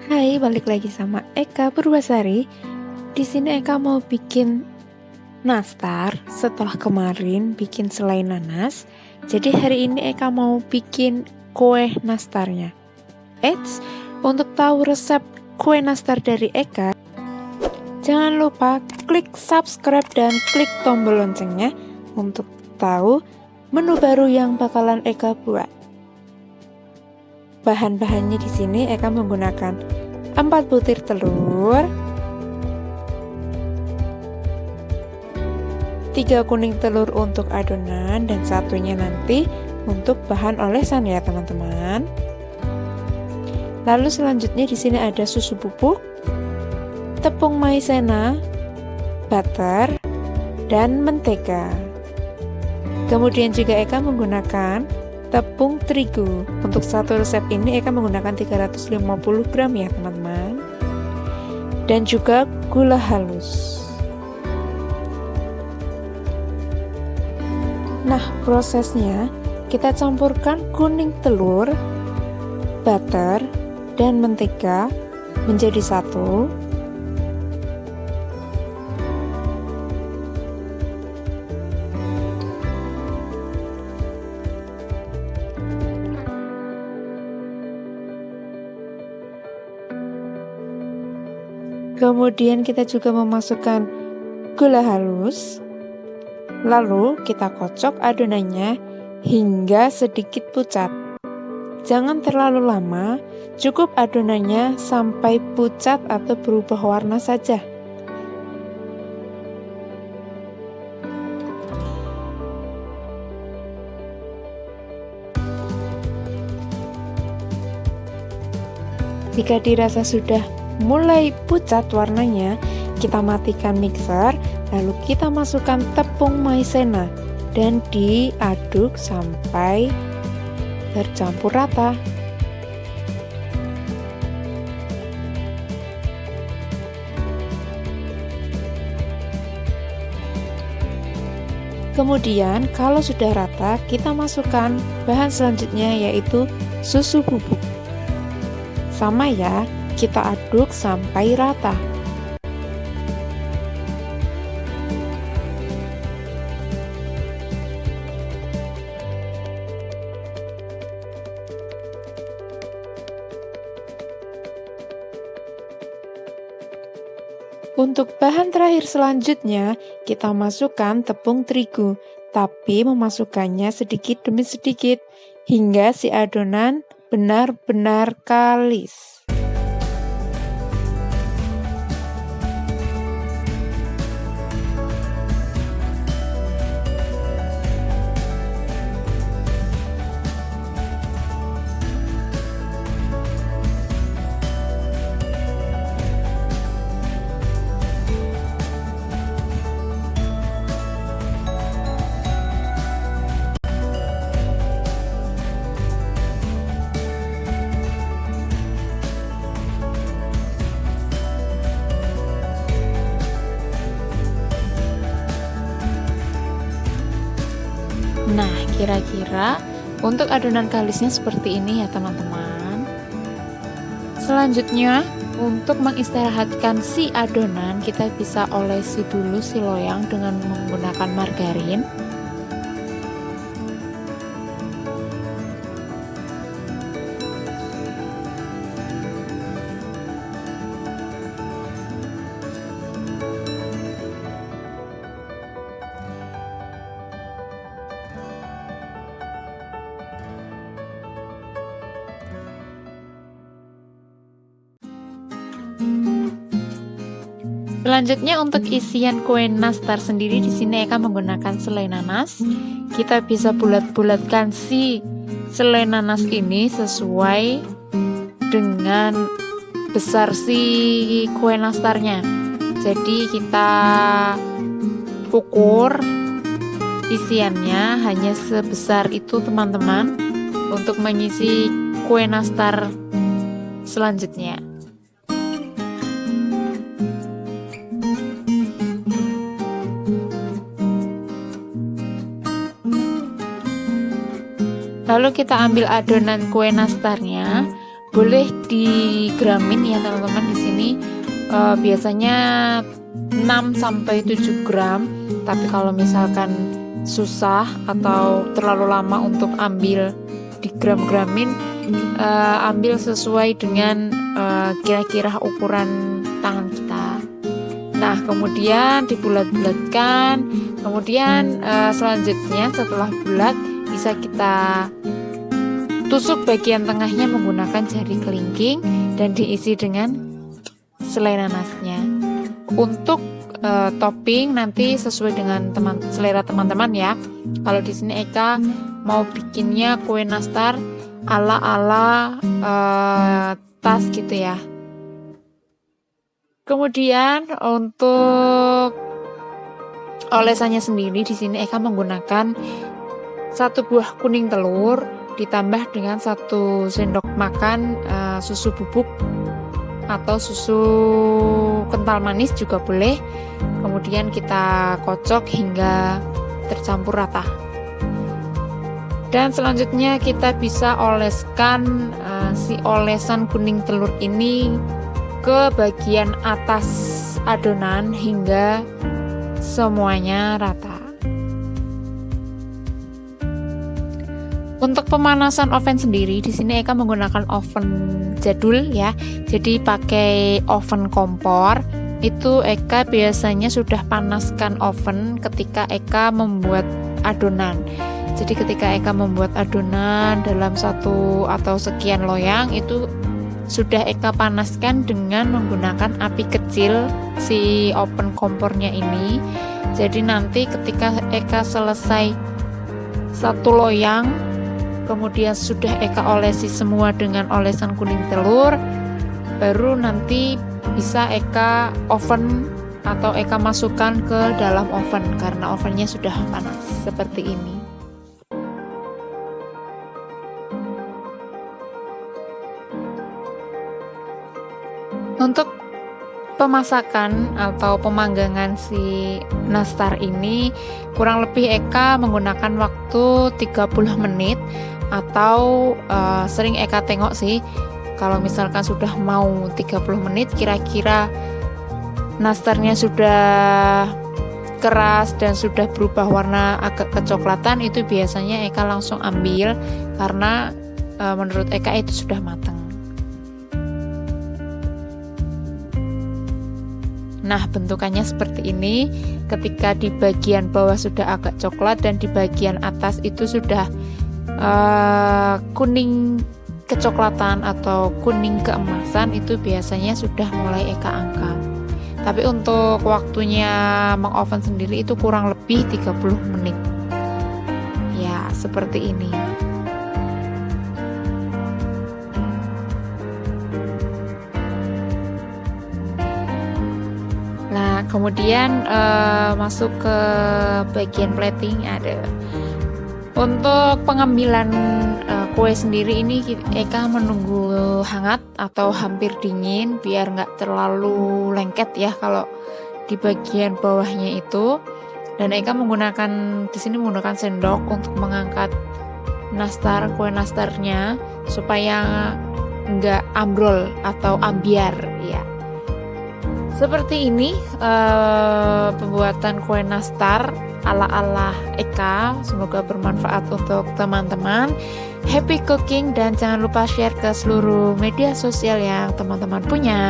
Hai, balik lagi sama Eka Purwasari. Di sini Eka mau bikin nastar setelah kemarin bikin selai nanas. Jadi hari ini Eka mau bikin kue nastarnya. Eits, untuk tahu resep kue nastar dari Eka, jangan lupa klik subscribe dan klik tombol loncengnya untuk tahu menu baru yang bakalan Eka buat. Bahan-bahannya di sini Eka menggunakan 4 butir telur, 3 kuning telur untuk adonan, dan satunya nanti untuk bahan olesan ya teman-teman. Lalu selanjutnya di sini ada susu bubuk, tepung maizena, butter, dan mentega. Kemudian juga Eka menggunakan tepung terigu. Untuk satu resep ini Eka menggunakan 350 gram ya teman-teman. Dan juga gula halus. Nah, prosesnya kita campurkan kuning telur, butter, dan mentega menjadi satu. Kemudian kita juga memasukkan gula halus. Lalu kita kocok adonannya hingga sedikit pucat. Jangan terlalu lama, cukup adonannya sampai pucat atau berubah warna saja. Jika dirasa sudah mulai pucat warnanya, kita matikan mixer, lalu kita masukkan tepung maizena dan diaduk sampai bercampur rata. Kemudian kalau sudah rata, kita masukkan bahan selanjutnya yaitu susu bubuk. Sama ya, kita aduk sampai rata. Untuk bahan terakhir selanjutnya, kita masukkan tepung terigu, tapi memasukkannya sedikit demi sedikit hingga si adonan benar-benar kalis. Nah, kira-kira untuk adonan kalisnya seperti ini ya teman-teman. Selanjutnya, untuk mengistirahatkan si adonan, kita bisa olesi dulu si loyang dengan menggunakan margarin. Selanjutnya untuk isian kue nastar sendiri di sini Eka menggunakan selai nanas. Kita bisa bulat-bulatkan si selai nanas ini sesuai dengan besar si kue nastarnya. Jadi kita ukur isiannya hanya sebesar itu teman-teman untuk mengisi kue nastar selanjutnya. Lalu kita ambil adonan kue nastarnya, boleh digramin ya teman-teman. Di sini biasanya 6-7 gram, tapi kalau misalkan susah atau terlalu lama untuk ambil di gram-gramin, ambil sesuai dengan kira-kira ukuran tangan kita. Nah, kemudian dibulat-bulatkan. Kemudian selanjutnya setelah bulat bisa kita tusuk bagian tengahnya menggunakan jari kelingking dan diisi dengan selai nanasnya. Untuk topping nanti sesuai dengan selera teman-teman ya. Kalau di sini Eka mau bikinnya kue nastar ala-ala tas gitu ya. Kemudian untuk olesannya sendiri di sini Eka menggunakan 1 buah kuning telur ditambah dengan 1 sendok makan susu bubuk atau susu kental manis juga boleh. Kemudian kita kocok hingga tercampur rata. Dan selanjutnya kita bisa oleskan si olesan kuning telur ini ke bagian atas adonan hingga semuanya rata. Untuk pemanasan oven sendiri di sini Eka menggunakan oven jadul ya. Jadi pakai oven kompor. Itu Eka biasanya sudah panaskan oven ketika Eka membuat adonan. Jadi ketika Eka membuat adonan dalam 1 atau sekian loyang itu sudah Eka panaskan dengan menggunakan api kecil si oven kompornya ini. Jadi nanti ketika Eka selesai 1 loyang, kemudian sudah Eka olesi semua dengan olesan kuning telur, baru nanti bisa Eka oven atau Eka masukkan ke dalam oven karena ovennya sudah panas seperti ini. Untuk pemasakan atau pemanggangan si nastar ini kurang lebih Eka menggunakan waktu 30 menit atau sering Eka tengok sih kalau misalkan sudah mau 30 menit kira-kira nastarnya sudah keras dan sudah berubah warna agak kecoklatan, itu biasanya Eka langsung ambil karena menurut Eka itu sudah matang. Nah, bentukannya seperti ini. Ketika di bagian bawah sudah agak coklat dan di bagian atas itu sudah kuning kecoklatan atau kuning keemasan, itu biasanya sudah mulai Eka angkat. Tapi untuk waktunya mengoven sendiri itu kurang lebih 30 menit. Ya, seperti ini. Nah, kemudian masuk ke bagian plating ada. Untuk pengambilan kue sendiri ini Eka menunggu hangat atau hampir dingin biar nggak terlalu lengket ya kalau di bagian bawahnya itu. Dan Eka menggunakan di sini menggunakan sendok untuk mengangkat kue nastarnya supaya nggak ambrol atau ambiar ya. Seperti ini pembuatan kue nastar ala-ala Eka. Semoga bermanfaat untuk teman-teman. Happy cooking dan jangan lupa share ke seluruh media sosial yang teman-teman punya.